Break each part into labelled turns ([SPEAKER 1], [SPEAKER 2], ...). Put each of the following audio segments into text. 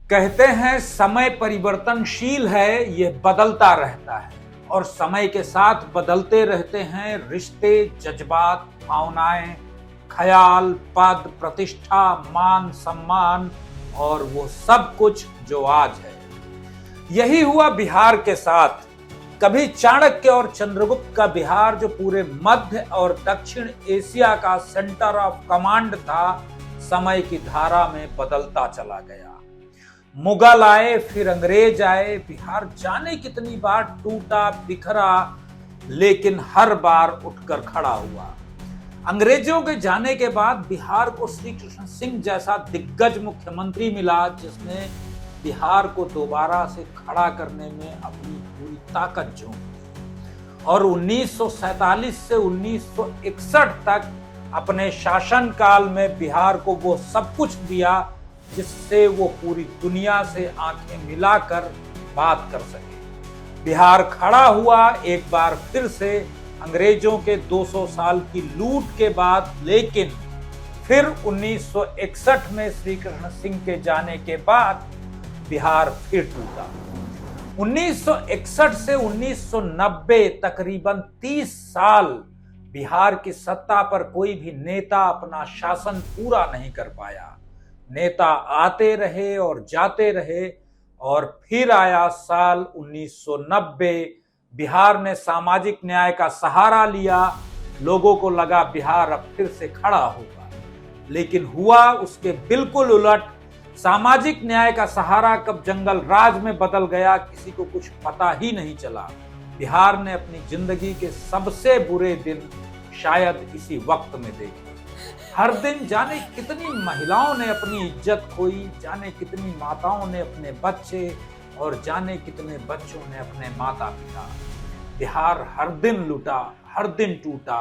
[SPEAKER 1] कहते हैं समय परिवर्तनशील है, ये बदलता रहता है और समय के साथ बदलते रहते हैं रिश्ते, जज्बात, भावनाएं, ख्याल, पद, प्रतिष्ठा, मान सम्मान और वो सब कुछ जो आज है। यही हुआ बिहार के साथ। कभी चाणक्य और चंद्रगुप्त का बिहार, जो पूरे मध्य और दक्षिण एशिया का सेंटर ऑफ कमांड था, समय की धारा में बदलता चला गया। मुगल आए, फिर अंग्रेज आए, बिहार जाने कितनी बार टूटा बिखरा, लेकिन हर बार उठकर खड़ा हुआ। अंग्रेजों के जाने के बाद बिहार को श्री कृष्ण सिंह जैसा दिग्गज मुख्यमंत्री मिला, जिसने बिहार को दोबारा से खड़ा करने में अपनी पूरी ताकत झोंक दी और 1947 से 1961 तक अपने शासनकाल में बिहार को वो सब कुछ दिया जिससे वो पूरी दुनिया से आंखें मिलाकर बात कर सके। बिहार खड़ा हुआ एक बार फिर से अंग्रेजों के 200 साल की लूट के बाद, लेकिन फिर 1961 में श्री कृष्ण सिंह के जाने के बाद बिहार फिर टूटा। 1961 से 1990 तकरीबन 30 साल बिहार की सत्ता पर कोई भी नेता अपना शासन पूरा नहीं कर पाया। नेता आते रहे और जाते रहे और फिर आया साल 1990। बिहार ने सामाजिक न्याय का सहारा लिया। लोगों को लगा बिहार अब फिर से खड़ा होगा, लेकिन हुआ उसके बिल्कुल उलट। सामाजिक न्याय का सहारा कब जंगल राज में बदल गया, किसी को कुछ पता ही नहीं चला। बिहार ने अपनी जिंदगी के सबसे बुरे दिन शायद इसी वक्त में देखे। हर दिन जाने कितनी महिलाओं ने अपनी इज्जत खोई, जाने कितनी माताओं ने अपने बच्चे और जाने कितने बच्चों ने अपने माता पिता। बिहार हर दिन लूटा, हर दिन टूटा,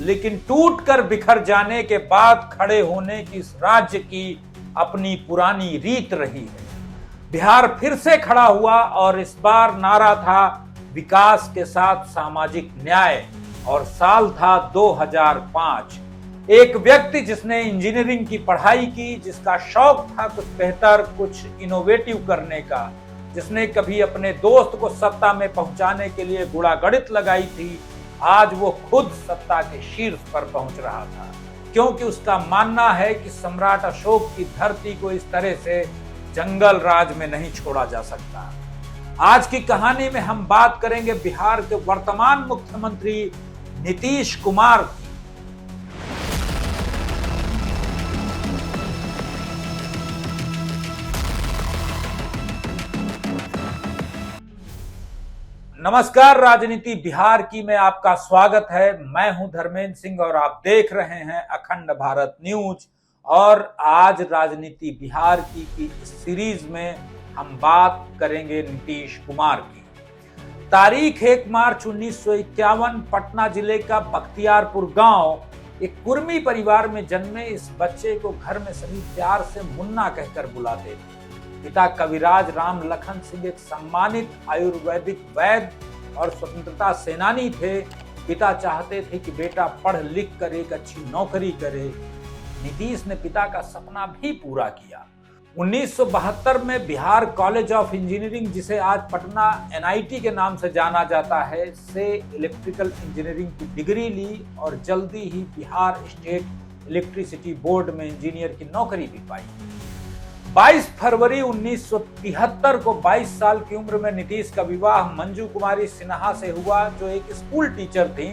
[SPEAKER 1] लेकिन टूट कर बिखर जाने के बाद खड़े होने की इस राज्य की अपनी पुरानी रीत रही है। बिहार फिर से खड़ा हुआ और इस बार नारा था विकास के साथ सामाजिक न्याय और साल था 2005। एक व्यक्ति जिसने इंजीनियरिंग की पढ़ाई की, जिसका शौक था कुछ बेहतर, कुछ इनोवेटिव करने का, जिसने कभी अपने दोस्त को सत्ता में पहुंचाने के लिए गुणागणित लगाई थी, आज वो खुद सत्ता के शीर्ष पर पहुंच रहा था, क्योंकि उसका मानना है कि सम्राट अशोक की धरती को इस तरह से जंगल राज में नहीं छोड़ा जा सकता। आज की कहानी में हम बात करेंगे बिहार के वर्तमान मुख्यमंत्री नीतीश कुमार की। नमस्कार, राजनीति बिहार की में आपका स्वागत है। मैं हूं धर्मेंद्र सिंह और आप देख रहे हैं अखंड भारत न्यूज। और आज राजनीति बिहार की इस सीरीज में हम बात करेंगे नीतीश कुमार की। तारीख 1 मार्च 1951, पटना जिले का बख्तियारपुर गांव एक कुर्मी परिवार में जन्मे इस बच्चे को घर में सभी प्यार से मुन्ना कहकर बुलाते थे। पिता कविराज राम लखन सिंह एक सम्मानित आयुर्वेदिक वैद्य और स्वतंत्रता सेनानी थे। पिता चाहते थे कि बेटा पढ़ लिख कर एक अच्छी नौकरी करे। नीतीश ने पिता का सपना भी पूरा किया। 1972 में बिहार कॉलेज ऑफ इंजीनियरिंग, जिसे आज पटना NIT के नाम से जाना जाता है, से इलेक्ट्रिकल इंजीनियरिंग की डिग्री ली और जल्दी ही बिहार स्टेट इलेक्ट्रिसिटी बोर्ड में इंजीनियर की नौकरी भी पाई। 22 फरवरी 1973 को 22 साल की उम्र में नीतीश का विवाह मंजू कुमारी सिन्हा से हुआ, जो एक स्कूल टीचर थी।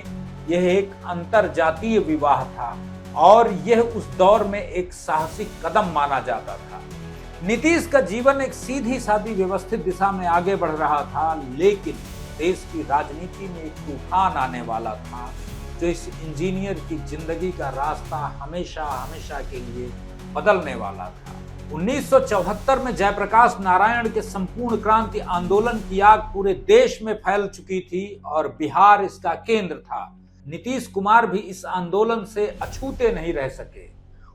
[SPEAKER 1] यह एक अंतरजातीय विवाह था और यह उस दौर में एक साहसिक कदम माना जाता था। नीतीश का जीवन एक सीधी सादी व्यवस्थित दिशा में आगे बढ़ रहा था, लेकिन देश की राजनीति में एक तूफान आने वाला था, जो इस इंजीनियर की जिंदगी का रास्ता हमेशा हमेशा के लिए बदलने वाला था। 1974 में जयप्रकाश नारायण के संपूर्ण क्रांति आंदोलन की आग पूरे देश में फैल चुकी थी और बिहार इसका केंद्र था। नीतीश कुमार भी इस आंदोलन से अछूते नहीं रह सके।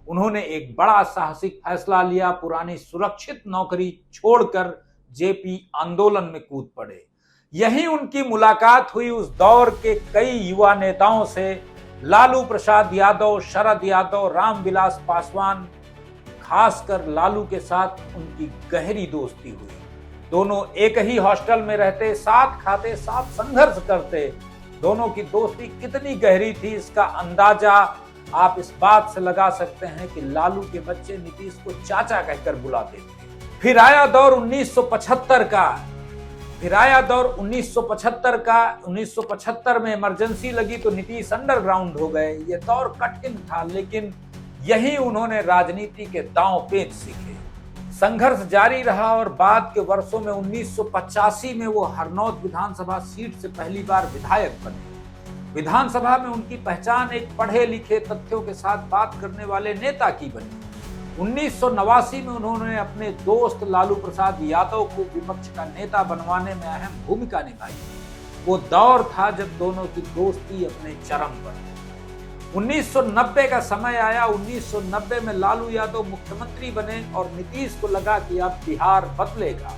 [SPEAKER 1] उन्होंने एक बड़ा साहसिक फैसला लिया, पुरानी सुरक्षित नौकरी छोड़कर जेपी आंदोलन में कूद पड़े। यहीं उनकी मुलाकात हुई उस दौर के कई युवा नेताओं से, लालू प्रसाद यादव, शरद यादव, रामविलास पासवान, खासकर लालू के साथ उनकी गहरी दोस्ती हुई। दोनों एक ही हॉस्टल में रहते, साथ खाते, साथ संघर्ष करते। दोनों की दोस्ती कितनी गहरी थी इसका अंदाजा आप इस बात से लगा सकते हैं कि लालू के बच्चे नीतीश को चाचा कहकर बुलाते थे। फिर आया दौर 1975 का। 1975 में इमरजेंसी लगी तो नीतीश अंडरग्राउंड हो गए। ये दौर कठिन था, लेकिन यही उन्होंने राजनीति के दांव पेच सीखे। संघर्ष जारी रहा और बाद के वर्षों में 1985 में वो हरनौत विधानसभा सीट से पहली बार विधायक बने। विधानसभा में उनकी पहचान एक पढ़े लिखे, तथ्यों के साथ बात करने वाले नेता की बनी। 1989 में उन्होंने अपने दोस्त लालू प्रसाद यादव को विपक्ष का नेता बनवाने में अहम भूमिका निभाई। वो दौर था जब दोनों की दोस्ती अपने चरम पर। 1990 का समय आया। 1990 में लालू यादव मुख्यमंत्री बने और नीतीश को लगा कि अब बिहार बदलेगा,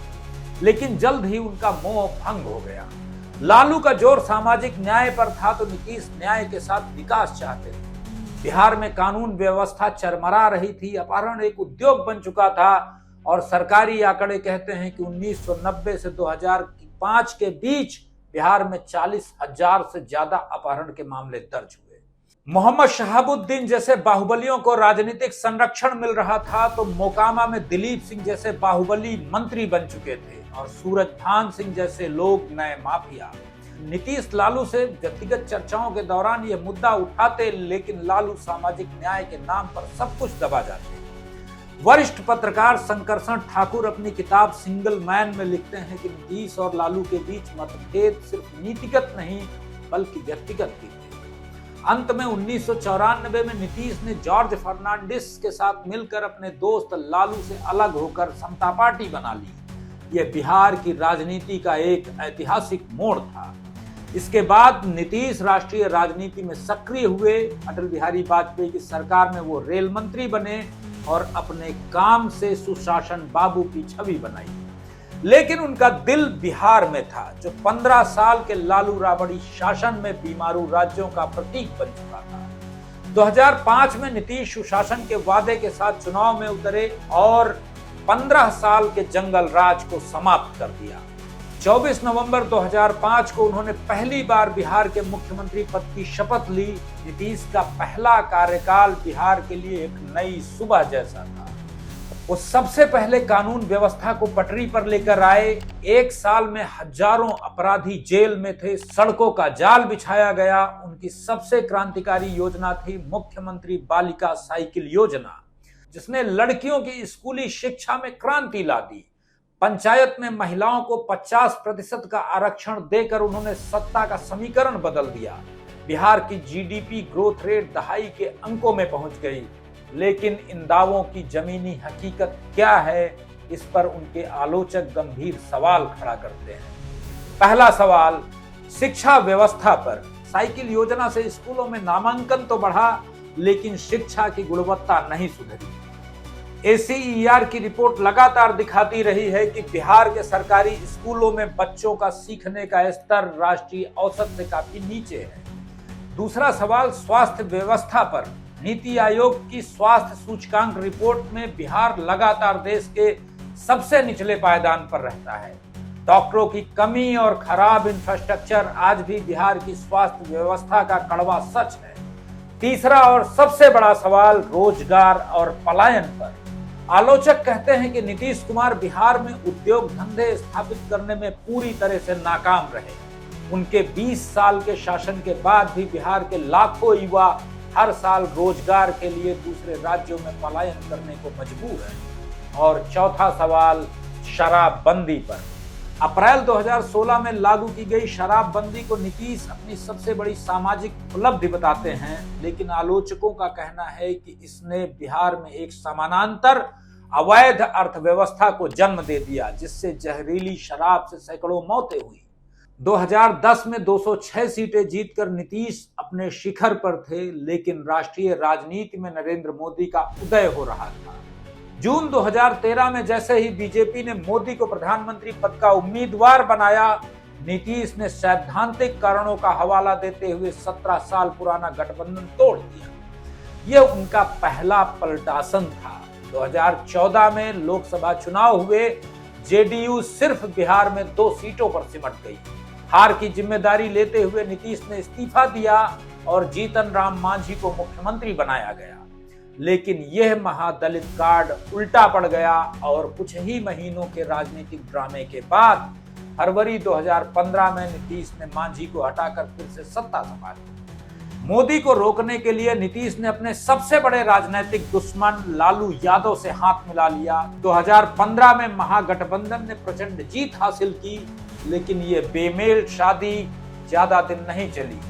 [SPEAKER 1] लेकिन जल्द ही उनका मोह भंग हो गया। लालू का जोर सामाजिक न्याय पर था तो नीतीश न्याय के साथ विकास चाहते थे। बिहार में कानून व्यवस्था चरमरा रही थी, अपहरण एक उद्योग बन चुका था और सरकारी आंकड़े कहते हैं कि 1990 से 2005 के बीच बिहार में 40,000 से ज्यादा अपहरण के मामले दर्ज हुए। मोहम्मद शहाबुद्दीन जैसे बाहुबलियों को राजनीतिक संरक्षण मिल रहा था तो मोकामा में दिलीप सिंह जैसे बाहुबली मंत्री बन चुके थे और सूरजभान सिंह जैसे लोग नए माफिया। नीतीश लालू से व्यक्तिगत चर्चाओं के दौरान यह मुद्दा उठाते, लेकिन लालू सामाजिक न्याय के नाम पर सब कुछ दबा जाते। वरिष्ठ पत्रकार शंकरसन ठाकुर अपनी किताब सिंगल मैन में लिखते हैं कि नीतीश और लालू के बीच मतभेद सिर्फ नीतिगत नहीं बल्कि व्यक्तिगत भी थे। अंत में 1994 में नीतीश ने जॉर्ज फर्नांडिस के साथ मिलकर अपने दोस्त लालू से अलग होकर समता पार्टी बना ली। यह बिहार की राजनीति का एक ऐतिहासिक मोड़ था। इसके बाद नीतीश राष्ट्रीय राजनीति में सक्रिय हुए। अटल बिहारी वाजपेयी की सरकार में वो रेल मंत्री बने और अपने काम से सुशासन बाबू की छवि बनाई, लेकिन उनका दिल बिहार में था, जो 15 साल के लालू राबड़ी शासन में बीमारू राज्यों का प्रतीक बन चुका था। 2005 में नीतीश सुशासन के वादे के साथ चुनाव में उतरे और 15 साल के जंगल राज को समाप्त कर दिया। 24 नवंबर 2005 को उन्होंने पहली बार बिहार के मुख्यमंत्री पद की शपथ ली। नीतीश का पहला कार्यकाल बिहार के लिए एक नई सुबह जैसा था। वो सबसे पहले कानून व्यवस्था को पटरी पर लेकर आए। एक साल में हजारों अपराधी जेल में थे, सड़कों का जाल बिछाया गया। उनकी सबसे क्रांतिकारी योजना थी मुख्यमंत्री बालिका साइकिल योजना, जिसने लड़कियों की स्कूली शिक्षा में क्रांति ला दी। पंचायत में महिलाओं को 50% का आरक्षण देकर उन्होंने सत्ता का समीकरण बदल दिया। बिहार की जीडीपी ग्रोथ रेट दहाई के अंकों में पहुंच गई, लेकिन इन दावों की जमीनी हकीकत क्या है, इस पर उनके आलोचक गंभीर सवाल खड़ा करते हैं। पहला सवाल शिक्षा व्यवस्था पर। साइकिल योजना से स्कूलों में नामांकन तो बढ़ा, लेकिन शिक्षा की गुणवत्ता नहीं सुधरी। ACER की रिपोर्ट लगातार दिखाती रही है कि बिहार के सरकारी स्कूलों में बच्चों का सीखने का स्तर राष्ट्रीय औसत से काफी नीचे है। दूसरा सवाल स्वास्थ्य व्यवस्था पर। नीति आयोग की स्वास्थ्य सूचकांक रिपोर्ट में बिहार लगातार देश के सबसे निचले पायदान पर रहता है। डॉक्टरों की कमी और खराब इंफ्रास्ट्रक्चर आज भी बिहार की स्वास्थ्य व्यवस्था का कड़वा सच है। तीसरा और सबसे बड़ा सवाल रोजगार और पलायन पर। आलोचक कहते हैं कि नीतीश कुमार बिहार में उद्योग धंधे स्थापित करने में पूरी तरह से नाकाम रहे। उनके 20 साल के शासन के बाद भी बिहार के लाखों युवा हर साल रोजगार के लिए दूसरे राज्यों में पलायन करने को मजबूर हैं। और चौथा सवाल शराबबंदी पर। अप्रैल 2016 में लागू की गई शराबबंदी को नीतीश अपनी सबसे बड़ी सामाजिक उपलब्धि बताते हैं, लेकिन आलोचकों का कहना है कि इसने बिहार में एक समानांतर अवैध अर्थव्यवस्था को जन्म दे दिया, जिससे जहरीली शराब से सैकड़ों मौतें हुई। 2010 में 206 सीटें जीतकर नीतीश अपने शिखर पर थे, लेकिन राष्ट्रीय राजनीति में नरेंद्र मोदी का उदय हो रहा था। जून 2013 में जैसे ही बीजेपी ने मोदी को प्रधानमंत्री पद का उम्मीदवार बनाया, नीतीश ने सैद्धांतिक कारणों का हवाला देते हुए 17 साल पुराना गठबंधन तोड़ दिया। यह उनका पहला पलटासन था। 2014 में लोकसभा चुनाव हुए, जेडीयू सिर्फ बिहार में 2 सीटों पर सिमट गई। हार की जिम्मेदारी लेते हुए नीतीश ने इस्तीफा दिया और जीतन राम मांझी को मुख्यमंत्री बनाया गया। लेकिन यह महादलित कार्ड उल्टा पड़ गया और कुछ ही महीनों के राजनीतिक ड्रामे के बाद फरवरी 2015 में नीतीश ने मांझी को हटाकर फिर से सत्ता संभाली। मोदी को रोकने के लिए नीतीश ने अपने सबसे बड़े राजनीतिक दुश्मन लालू यादव से हाथ मिला लिया। 2015 में महागठबंधन ने प्रचंड जीत हासिल की, लेकिन ये बेमेल शादी ज्यादा दिन नहीं चली।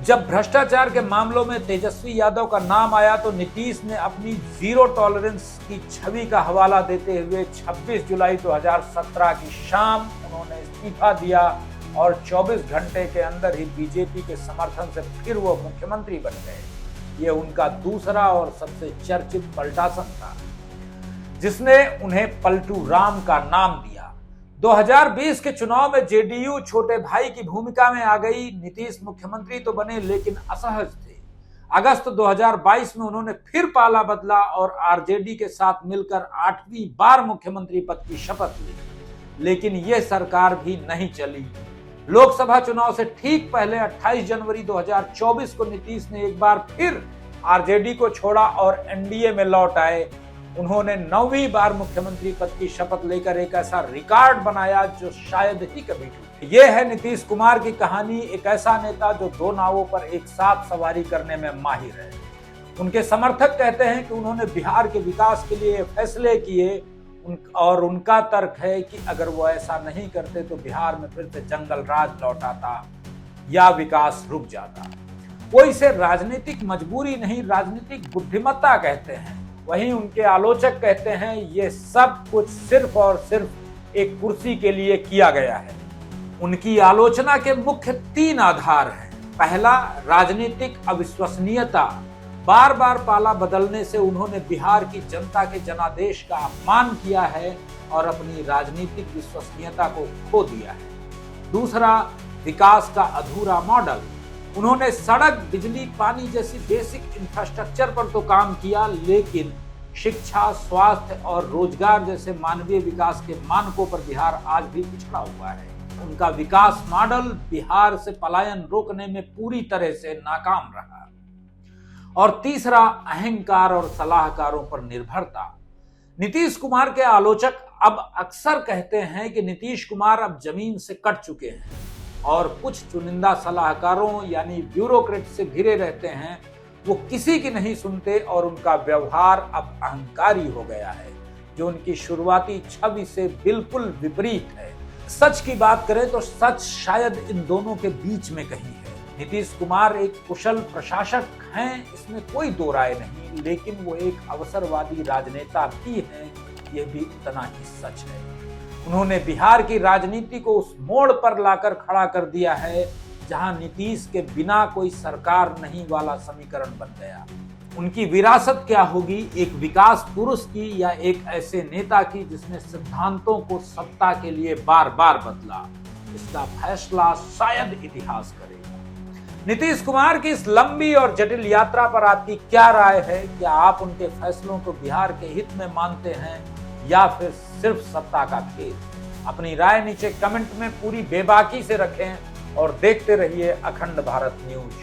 [SPEAKER 1] जब भ्रष्टाचार के मामलों में तेजस्वी यादव का नाम आया तो नीतीश ने अपनी जीरो टॉलरेंस की छवि का हवाला देते हुए 26 जुलाई 2017 की शाम उन्होंने इस्तीफा दिया और 24 घंटे के अंदर ही बीजेपी के समर्थन से फिर वो मुख्यमंत्री बन गए। ये उनका दूसरा और सबसे चर्चित पलटासन था, जिसने उन्हें पलटू राम का नाम दिया। 2020 के चुनाव में जेडीयू छोटे भाई की भूमिका में आ गई। नीतीश मुख्यमंत्री तो बने लेकिन असहज थे। अगस्त 2022 में उन्होंने फिर पाला बदला और आरजेडी के साथ मिलकर 8वीं बार मुख्यमंत्री पद की शपथ ली, लेकिन यह सरकार भी नहीं चली। लोकसभा चुनाव से ठीक पहले 28 जनवरी 2024 को नीतीश ने एक बार फिर आरजेडी को छोड़ा और एनडीए में लौट आए। उन्होंने 9वीं बार मुख्यमंत्री पद की शपथ लेकर एक ऐसा रिकॉर्ड बनाया जो शायद ही कभी टूटे। यह है नीतीश कुमार की कहानी, एक ऐसा नेता जो 2 नावों पर एक साथ सवारी करने में माहिर है। उनके समर्थक कहते हैं कि उन्होंने बिहार के विकास के लिए फैसले किए और उनका तर्क है कि अगर वो ऐसा नहीं करते तो बिहार में फिर से जंगल राज लौट आता या विकास रुक जाता। वो इसे राजनीतिक मजबूरी नहीं, राजनीतिक बुद्धिमत्ता कहते हैं। वहीं उनके आलोचक कहते हैं ये सब कुछ सिर्फ और सिर्फ एक कुर्सी के लिए किया गया है। उनकी आलोचना के मुख्य 3 आधार हैं। पहला, राजनीतिक अविश्वसनीयता। बार बार पाला बदलने से उन्होंने बिहार की जनता के जनादेश का अपमान किया है और अपनी राजनीतिक विश्वसनीयता को खो दिया है। दूसरा, विकास का अधूरा मॉडल। उन्होंने सड़क, बिजली, पानी जैसी बेसिक इंफ्रास्ट्रक्चर पर तो काम किया, लेकिन शिक्षा, स्वास्थ्य और रोजगार जैसे मानवीय विकास के मानकों पर बिहार आज भी पिछड़ा हुआ है। उनका विकास मॉडल बिहार से पलायन रोकने में पूरी तरह से नाकाम रहा। और तीसरा, अहंकार और सलाहकारों पर निर्भरता। नीतीश कुमार के आलोचक अब अक्सर कहते हैं कि नीतीश कुमार अब जमीन से कट चुके हैं और कुछ चुनिंदा सलाहकारों यानी ब्यूरोक्रेट से घिरे रहते हैं। वो किसी की नहीं सुनते और उनका व्यवहार अब अहंकारी हो गया है, जो उनकी शुरुआती छवि से बिल्कुल विपरीत है। सच की बात करें तो सच शायद इन दोनों के बीच में कहीं है। नीतीश कुमार एक कुशल प्रशासक हैं, इसमें कोई दो राय नहीं, लेकिन वो एक अवसरवादी राजनेता भी हैं, यह भी उतना ही सच है। उन्होंने बिहार की राजनीति को उस मोड़ पर लाकर खड़ा कर दिया है जहां नीतीश के बिना कोई सरकार नहीं वाला समीकरण बन गया। उनकी विरासत क्या होगी, एक विकास पुरुष की या एक ऐसे नेता की जिसने सिद्धांतों को सत्ता के लिए बार बार बदला, इसका फैसला शायद इतिहास करेगा। नीतीश कुमार की इस लंबी और जटिल यात्रा पर आपकी क्या राय है? क्या आप उनके फैसलों को बिहार के हित में मानते हैं या फिर सिर्फ सत्ता का खेल? अपनी राय नीचे कमेंट में पूरी बेबाकी से रखें और देखते रहिए अखंड भारत न्यूज।